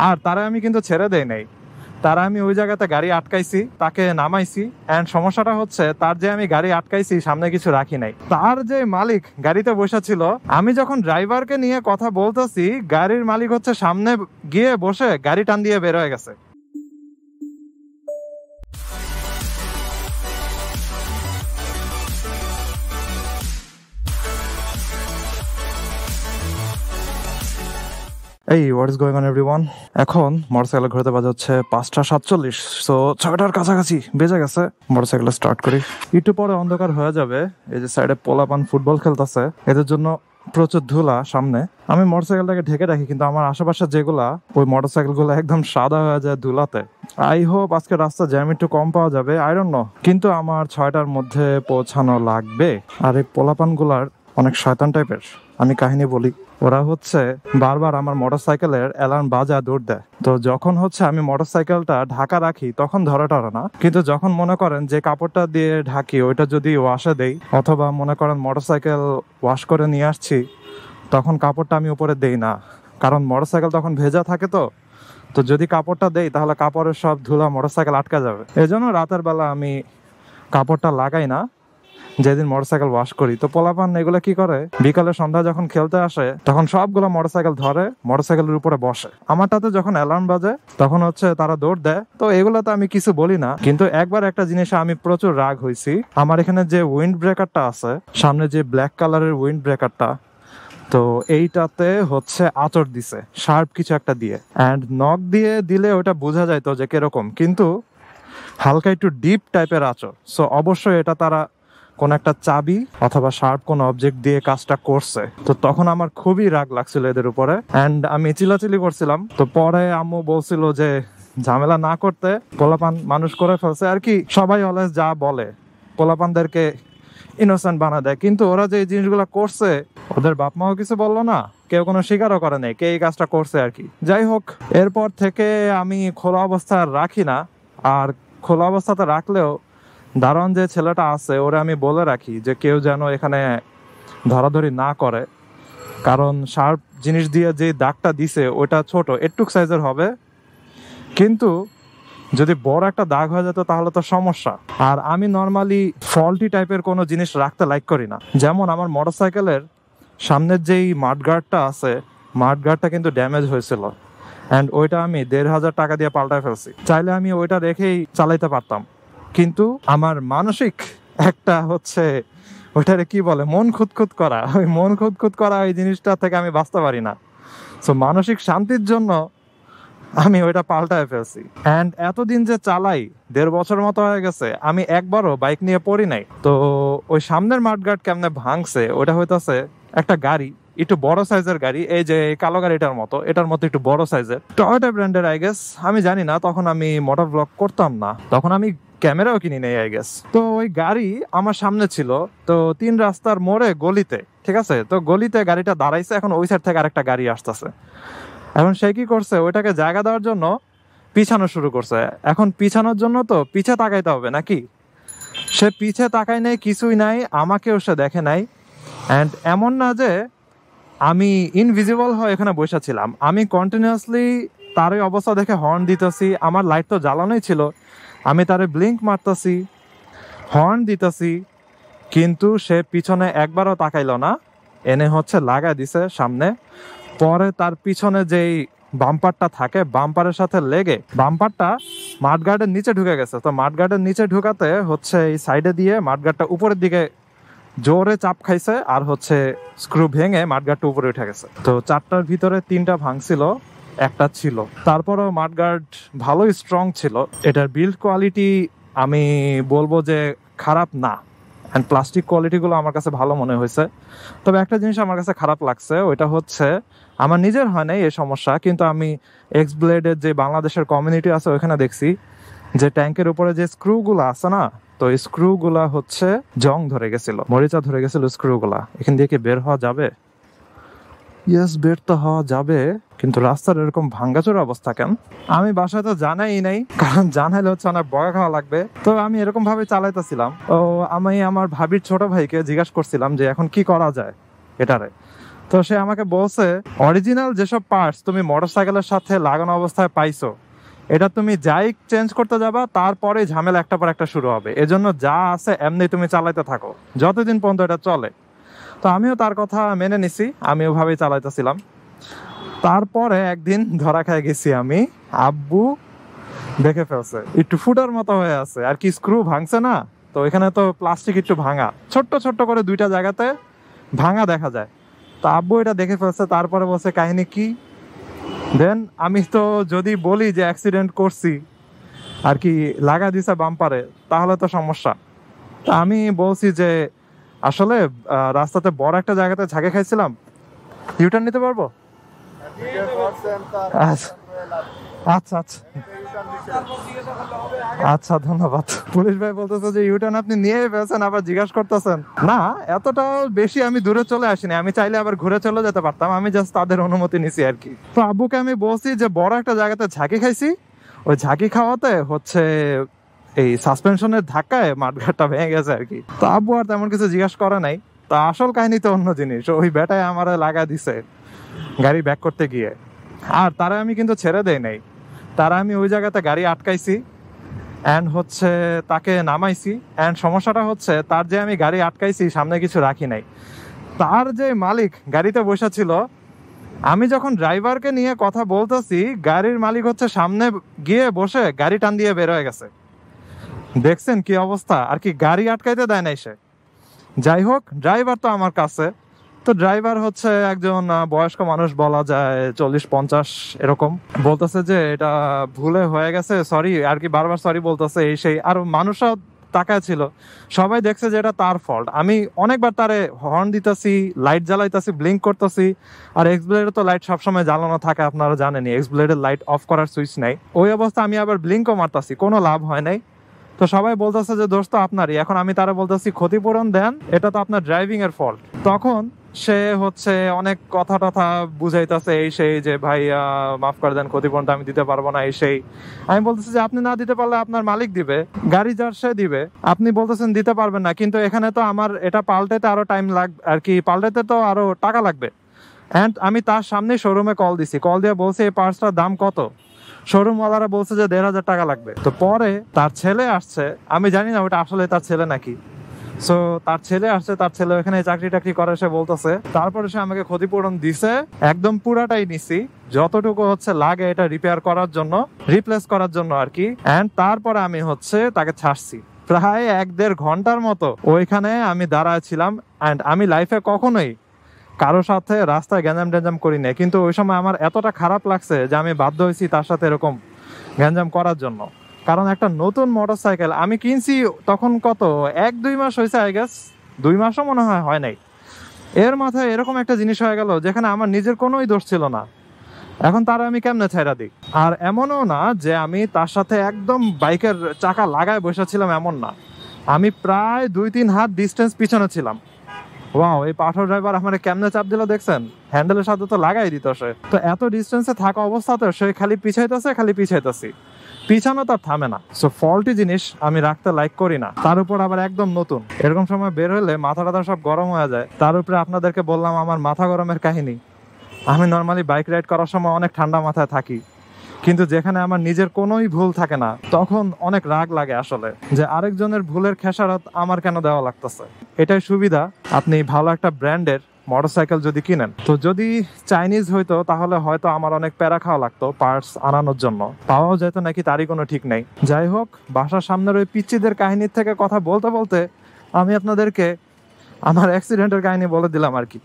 আর তারা আমি কিন্তু ছেড়ে দেই নাই, তারা আমি ওই জায়গাতে গাড়ি আটকাইছি, তাকে নামাইছি। এন্ড সমস্যাটা হচ্ছে তার যে আমি গাড়ি আটকাইছি সামনে কিছু রাখি নাই, তার যে মালিক গাড়িতে বসে ছিল, আমি যখন ড্রাইভারকে নিয়ে কথা বলতেছি গাড়ির মালিক হচ্ছে সামনে গিয়ে বসে গাড়ি টান দিয়ে বের হয়ে গেছে। এই what is going on everyone. এখন মোটরসাইকেল ঘুরতে বাজে হচ্ছে 5টা 47, সো 6টার কাছাকাছি বেজে গেছে। মোটরসাইকেল স্টার্ট করি, একটু পরে অন্ধকার হয়ে যাবে। এই যে সাইডে পোলাপান ফুটবল খেলতেছে, এদের জন্য প্রচুর ধুলা সামনে। আমি মোটরসাইকেলটাকে ঢেকে রাখি, কিন্তু আমার আশেপাশে যেগুলা ওই মোটরসাইকেল গুলো একদম সাদা হয়ে যায় ধুলাতে। আই হোপ আজকে রাস্তা জ্যাম একটু কম পাওয়া যাবে, আই ডোন্ট নো, কিন্তু আমার 6টার মধ্যে পৌঁছানো লাগবে। আর এই পোলাপান গুলার অনেক শয়তান টাইপের। আমি কাহিনী বলি, ওরা হচ্ছে বারবার আমার মোটরসাইকেলের অ্যালার্ম বাজা দৌড় দেয়। তো যখন হচ্ছে আমি মোটরসাইকেলটা ঢাকা রাখি তখন ধরে টরে না, কিন্তু যখন মনে করেন যে কাপড়টা দিয়ে ঢাকি ওইটা যদি ওয়াশে দেই, অথবা মনে করেন মোটরসাইকেল ওয়াশ করে নিয়ে আসছি, তখন কাপড়টা আমি উপরে দেই না, কারণ মোটরসাইকেল তখন ভেজা থাকে। তো যদি কাপড়টা দেই তাহলে কাপড়ের সব ধুলা মোটরসাইকেল আটকা যাবে। এজন্য রাতের বেলা আমি কাপড়টা লাগাই না যেদিন মোটরসাইকেল ওয়াশ করি। তো পোলাপান এগুলো কি করে, বিকালে সন্ধ্যা যখন খেলতে আসে তখন সবগুলো মোটরসাইকেল ধরে মোটরসাইকেলের উপরে বসে। আমারটাতে যখন অ্যালার্ম বাজে তখন হচ্ছে তারা দৌড় দেয়। তো এগুলো তো আমি কিছু বলি না, কিন্তু একবার একটা জিনিসে আমি প্রচুর রাগ হয়েছি। আমার এখানে যে উইন্ড ব্রেকারটা আছে, সামনে যে ব্ল্যাক কালারের উইন্ড ব্রেকারটা, তো এইটাতে হচ্ছে আঁচড় দিছে শার্প কিছু একটা দিয়ে, অ্যান্ড নখ দিয়ে দিলে ওটা বোঝা যাইতো যে কিরকম, কিন্তু হালকা একটু ডিপ টাইপের আঁচড়। সো অবশ্যই এটা তারা কোন একটা চাবি অথবা শার্প কোন অবজেক্ট দিয়ে কাজটা করছে। তো তখন আমার খুবই রাগ লাগছিল এদের উপরে, এন্ড আমি চিল্লাচিল্লি করছিলাম। তো পরে আম্মু বলছিল যে ঝামেলা না করতে, পোলাপান মানুষ করে ফেলছে আর কি। সবাই অলওয়েজ যা বলে পোলাপানদেরকে ইনোসেন্ট বানা দেয়, কিন্তু ওরা যে জিনিসগুলো করছে ওদের বাপ মাও কিছু বললো না, কেউ কোনো স্বীকারও করে নাই কে এই কাজটা করছে আর কি। যাই হোক, এরপর থেকে আমি খোলা অবস্থা রাখি না। আর খোলা অবস্থাতে রাখলেও দারোয়ান যে ছেলেটা আছে ওরা আমি বলে রাখি যে কেউ যেন এখানে ধরাধরি না করে, কারণ শার্প জিনিস দিয়ে যে দাগটা দিছে ওটা ছোট একটুক সাইজের হবে, কিন্তু যদি বড় একটা দাগ হয়ে যেত তাহলে তো সমস্যা। আর আমি নর্মালি ফল্টি টাইপের কোনো জিনিস রাখতে লাইক করি না। যেমন আমার মোটরসাইকেলের সামনের যেই মাডগার্ডটা আছে, মাডগার্ডটা কিন্তু ড্যামেজ হয়েছিল, অ্যান্ড ওইটা আমি 1,500 টাকা দিয়ে পাল্টায় ফেলছি। চাইলে আমি ওইটা রেখেই চালাইতে পারতাম, কিন্তু আমার মানসিক একটা হচ্ছে ওইটারে কি বলে মন খুঁতখুত করা, ওই মন খুঁতখুত করা ওই জিনিসটা থেকে আমি বাঁচতে পারি না। সো মানসিক শান্তির জন্য আমি ওইটা পাল্টায় ফেলছি। অ্যান্ড এতদিন যে চালাই 1.5 বছর মতো হয়ে গেছে, আমি একবারও বাইক নিয়ে পড়ি নাই। তো ওই সামনের মাঠগার্ড কেমনে ভাঙছে, ওটা হইতাছে একটা গাড়ি, একটু বড় সাইজের গাড়ি, এই যে কালো গাড়িটার মতো, এটার মতো একটু বড় সাইজের, টয়োটা ব্র্যান্ডের আই গেস। আমি জানি না, তখন আমি মোটর ব্লগ করতাম না, তখন আমি ক্যামেরাও কিনি নেই আই গেস। তো ওই গাড়ি আমার সামনে ছিল, তো 3 রাস্তার মোড়ে গলিতে, ঠিক আছে, তো গলিতে গাড়িটা দাঁড়াইছে, এখন ওই সাইড থেকে আরেকটা গাড়ি আসতেছে। এখন সে কি করছে, ওইটাকে জায়গা দেওয়ার জন্য পিছানো শুরু করছে। এখন পিছানোর জন্য তো পিছে তাকাইতে হবে নাকি, সে পিছে তাকাই নাই, কিছুই নাই, আমাকেও সে দেখে নাই। অ্যান্ড এমন না যে আমি ইনভিজিবল হয়ে এখানে বসেছিলাম, আমি কন্টিনিউয়াসলি তার এই অবস্থা দেখে হর্ন দিতেছি, আমার লাইট তো জ্বালানোই ছিল, আমি তারে ব্লিঙ্ক মারতেছি, হর্ন দিতেছি, কিন্তু সে পিছনে একবারও তাকাইলো না, এনে হচ্ছে লাগা দিছে সামনে। পরে তার পিছনে যেই বাম্পারটা থাকে, বাম্পারের সাথে লেগে বাম্পারটা মাঠগার্ডের নিচে ঢুকে গেছে। তো মাঠগার্ডের নিচে ঢুকাতে হচ্ছে এই সাইডে দিয়ে মাঠগার্ডটা উপরের দিকে জোরে চাপ খাইছে, আর হচ্ছে স্ক্রু ভেঙে মাঠগার্ডটা উপরে উঠে গেছে। তো 4টার ভিতরে 3টা ভাঙছিল, একটা ছিল। তারপরও মাঠগার্ড ভালোই স্ট্রং ছিল, এটার বিল্ড কোয়ালিটি আমি বলবো যে খারাপ না, অ্যান্ড প্লাস্টিক কোয়ালিটিগুলো আমার কাছে ভালো মনে হয়েছে। তবে একটা জিনিস আমার কাছে খারাপ লাগছে, ওইটা হচ্ছে আমার নিজের হয় নাই এই সমস্যা, কিন্তু আমি এক্স ব্লেডের যে বাংলাদেশের কমিউনিটি আছে ওইখানে দেখছি যে ট্যাঙ্কের উপরে যে স্ক্রুগুলো আছে না, তো এই স্ক্রুগুলা হচ্ছে জং ধরে গেছিল, মরিচা ধরে গেছিল স্ক্রুগুলা। এখান দিয়ে কি বের হওয়া যাবে? ইয়েস, বের তো হওয়া যাবে, কিন্তু রাস্তার এরকম ভাঙ্গাচোরা অবস্থা কেন? আমি বাসায় তো জানাই নাই, কারণ জানাইলে হচ্ছে অনেক বকা খাওয়া লাগবে। তো আমি এরকম ভাবে চালাইতেছিলাম। ও আমি আমার ভাবির ছোট ভাইকে জিজ্ঞাসা করছিলাম যে এখন কি করা যায় এটারে। তো সে আমাকে বলছে অরিজিনাল যেসব পার্টস তুমি মোটরসাইকেলের সাথে লাগানো অবস্থায় পাইছো, এটা তুমি যাই চেঞ্জ করতে যাবা তারপরে ঝামেলা একটা পর একটা শুরু হবে। এজন্য যা আছে এমনি তুমি চালাইতে থাকো যতদিন পর্যন্ত এটা চলে। তো আমিও তার কথা মেনে নিছি, আমি ওভাবেই চালাইতেছিলাম। তারপরে একদিন ধরা খেয়ে গেছি আমি, আব্বু দেখে ফেলছে একটু ফুটার মতো হয়ে আছে আর কি, স্ক্রু ভাঙছে না, তো এখানে তো প্লাস্টিক একটু ভাঙা, ছোট্ট ছোট্ট করে দুইটা জায়গাতে ভাঙা দেখা যায়। তো আব্বু এটা দেখে ফেলছে, তারপরে বলছে কাহিনী কি। দেন আমি তো যদি বলি যে অ্যাক্সিডেন্ট করছি আর কি, লাগা দিছে বাম্পারে, তাহলে তো সমস্যা। তা আমি বলছি যে আসলে রাস্তাতে বড় একটা জায়গাতে ঝাঁকে খাইছিলাম, ইউটার্ন নিতে পারবো? আচ্ছা আচ্ছা আচ্ছা আচ্ছা, ধন্যবাদ। পুলিশ ভাই বলতেছে যে ইউটার্ন আপনি নিয়ে ফেলছেন, আবার জিজ্ঞাসা করতেছেন। না, এতটা বেশি আমি দূরে চলে আসিনি, আমি চাইলে আবার ঘুরে চলে যেতে পারতাম, আমি জাস্ট তাদের অনুমতি নিছি আর কি। তো আব্বুকে আমি বলছি যে বড় একটা জায়গাতে ঝাঁকি খাইছি, ওই ঝাঁকি খাওয়াতে হচ্ছে এই সাসপেনশনের ধাক্কায় মাঠঘাটটা ভেঙে গেছে আর কি। তো আব্বু আর তেমন কিছু জিজ্ঞাসা করে নাই। তো আসল কাহিনী তো অন্য জিনিস, ওই বেটায় আমার লাগা দিছে গাড়ি ব্যাক করতে গিয়ে। আর তারা আমি কিন্তু ছেড়ে দেই নাই, তারা আমি ওই জায়গাতে গাড়ি আটকাইছি অ্যান্ড হচ্ছে তাকে নামাইছি। অ্যান্ড সমস্যাটা হচ্ছে তার যে আমি গাড়ি আটকাইছি সামনে কিছু রাখি নাই, তার যে মালিক গাড়িতে বসে ছিল, আমি যখন ড্রাইভারকে নিয়ে কথা বলতেছি গাড়ির মালিক হচ্ছে সামনে গিয়ে বসে গাড়ি টান দিয়ে বের হয়ে গেছে। দেখছেন কি অবস্থা আর কি, গাড়ি আটকাইতে দেয় নাই সে। যাই হোক, ড্রাইভার তো আমার কাছে, তো ড্রাইভার হচ্ছে একজন বয়স্ক মানুষ, বলা যায় 40-50 এরকম। বলতেছে যে এটা ভুলে হয়ে গেছে, সরি আর কি, বারবার সরি বলতেছে এই সেই। আর মানুষরাও তাকায় ছিল, সবাই দেখছে যে এটা তার ফল্ট। আমি অনেকবার তারে হর্ন দিতেছি, লাইট জ্বালাইতেছি, ব্লিঙ্ক করতেছি। আর এক্স ব্লেডের তো লাইট সবসময় জ্বালানো থাকে, আপনারা জানেনই, এক্স ব্লেডের লাইট অফ করার সুইচ নাই। ওই অবস্থা আমি আবার ব্লিঙ্কও মারতাছি, কোনো লাভ হয় নাই। তো সবাই বলতেছে যে দোষ তো আপনারই। এখন আমি তারা বলতেছি ক্ষতিপূরণ দেন, এটা তো আপনার ড্রাইভিং এর ফল্ট। তখন সে হচ্ছে অনেক কথা টথা বুঝাইতেছে এই সেই, যে ভাই মাফ করে দেন, ক্ষতিপূরণটা আমি দিতে পারবো না এই সেই। আমি বলতেছি যে আপনি না দিতে পারলে আপনার মালিক দিবে, গাড়ি যার সে দিবে, আপনি বলতেছেন দিতে পারবেন না, কিন্তু এখানে তো আমার এটা পাল্টাতে আরো টাইম লাগবে আর কি, পাল্টাতে তো আরো টাকা লাগবে। অ্যান্ড আমি তার সামনে শোরুমে কল দিছি, কল দিয়ে বলছি এই পার্টসটার দাম কত। শোরুমওয়ালারা বলছে যে 1,500 টাকা লাগবে। তো পরে তার ছেলে আসছে, আমি জানি না ওটা আসলে তার ছেলে নাকি। সো তার ছেলে আসছে, তার ছেলে এখানে চাকরি টাকরি করে, সে বলতেছে। তারপরে সে আমাকে ক্ষতিপূরণ দিছে, একদম পুরাটাই নিছি, যতটুকু হচ্ছে লাগে এটা রিপেয়ার করার জন্য, রিপ্লেস করার জন্য আর কি। এন্ড তারপরে আমি হচ্ছে তাকে ছাড়ছি। প্রায় 1-1.5 ঘন্টার মতো ওইখানে আমি দাঁড়ায় ছিলাম। এন্ড আমি লাইফে কখনোই কারোর সাথে রাস্তায় গ্যাঞ্জাম ট্যাঞ্জাম করি না, কিন্তু ওই সময় আমার এতটা খারাপ লাগছে যে আমি বাধ্য হয়েছি তার সাথে এরকম গ্যাঞ্জাম করার জন্য। কারণ একটা নতুন মোটরসাইকেল আমি কিনছি তখন, কত 1-2 মাস হয়েছে, আই গেস 2 মাসও মনে হয় নাই। এর মাথায় এরকম একটা জিনিস হয়ে গেল যেখানে আমার নিজের কোনোই দোষ ছিল না। এখন তারা আমি কেমনে ছাইড়া দিই? আর এমনও না যে আমি তার সাথে একদম বাইকের চাকা লাগায় বসেছিলাম, এমন না, আমি প্রায় 2-3 হাত ডিস্টেন্স পিছনে ছিলাম। ওয়াও, এই পাঠক ড্রাইভার আমার কেমনে চাপ দিল দেখছেন, হ্যান্ডেলের সাথে তো লাগাই দিত সে। তো এত ডিস্টেন্সে থাকা অবস্থাতে সে খালি পিছাইতেছি, পিছানো তার থামে না। সো ফল্টি জিনিস আমি রাখতে লাইক করি না, তার উপর আবার একদম নতুন। এরকম সময় বের হলে মাথা টাথা সব গরম হয়ে যায়। তার উপরে আপনাদেরকে বললাম আমার মাথা গরমের কাহিনী। আমি নর্মালি বাইক রাইড করার সময় অনেক ঠান্ডা মাথায় থাকি, কিন্তু যেখানে আমার নিজের কোনোই ভুল থাকে না তখন অনেক রাগ লাগে আসলে, যে আরেকজনের ভুলের খেসারত আমার কেন দেওয়া লাগতেছে। এটাই সুবিধা আপনি ভালো একটা ব্র্যান্ডের মোটরসাইকেল যদি কিনেন। তো যদি চাইনিজ হইতো তাহলে হয়তো আমার অনেক প্যারা খাওয়া লাগতো পার্টস আনানোর জন্য, পাওয়াও যেত নাকি তারই কোনো ঠিক নেই। যাই হোক, বাসার সামনের ওই পিচ্চিদের কাহিনীর থেকে কথা বলতে বলতে আমি আপনাদেরকে আমার অ্যাক্সিডেন্টের কাহিনী বলে দিলাম আর কি।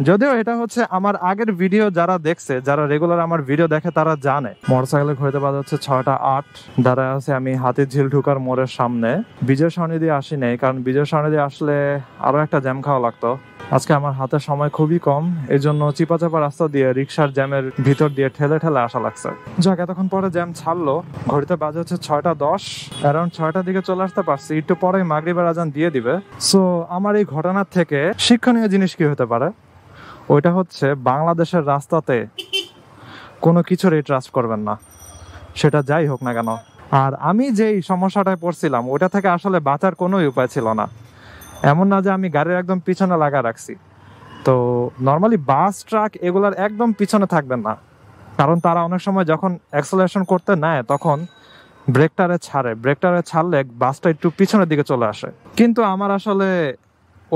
যদিও এটা হচ্ছে আমার আগের ভিডিও, যারা দেখছে, যারা রেগুলার আমার ভিডিও দেখে তারা জানে। মোটরসাইকেলের ঘড়িতে বাজে হচ্ছে 6টা 8, দাঁড়ায় আছে আমি হাতিঝিল ঢুকার মোড়ের সামনে। বিজয় সরণি দিয়ে আসি নাই, কারণ বিজয় সরণি দিয়ে আসলে আরো একটা জ্যাম খাওয়া লাগতো। আজকে আমার হাতে সময় খুবই কম, এই জন্য চিপা রাস্তা দিয়ে রিক্সার জ্যামের ভিতর দিয়ে ঠেলে আসা লাগছে। যাক, এতক্ষণ পরে জ্যাম ছাড়লো। ঘড়িতে বাজে হচ্ছে 6টা 10, অ্যারাউন্ড 6টার দিকে চলে আসতে পারছি, একটু পরে মাগরিবের আজান দিয়ে দিবে। সো আমার এই ঘটনার থেকে শিক্ষণীয় জিনিস কি হতে পারে? ওইটা হচ্ছে বাংলাদেশের রাস্তাতে কোনো কিছুরই ট্রাস্ট করবেন না, সেটা যাই হোক না কেন। আর আমি যেই সমস্যাটায় পড়ছিলাম ওটা থেকে আসলে বাঁচার কোনো উপায় ছিল না। এমন না যে আমি গাড়ির একদম পিছনে লাগা রাখছি, তো নর্মালি বাস ট্রাক এগুলার একদম পিছনে থাকবেন না, কারণ তারা অনেক সময় যখন অ্যাক্সেলারেশন করতে নেয় তখন ব্রেকটারে ছাড়লে বাসটা একটু পিছনের দিকে চলে আসে। কিন্তু আমার আসলে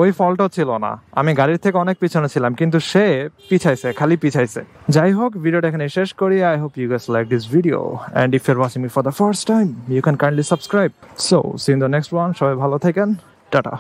ওই ফল্টও ছিল না, আমি গাড়ির থেকে অনেক পিছনে ছিলাম, কিন্তু সে খালি পিছাইছে। যাই হোক, ভিডিওটা এখানে শেষ করি। I hope you guys like this video, and if you're watching me for the first time you can kindly subscribe. So see in the next one. সবাই ভালো থাকেন, টাটা।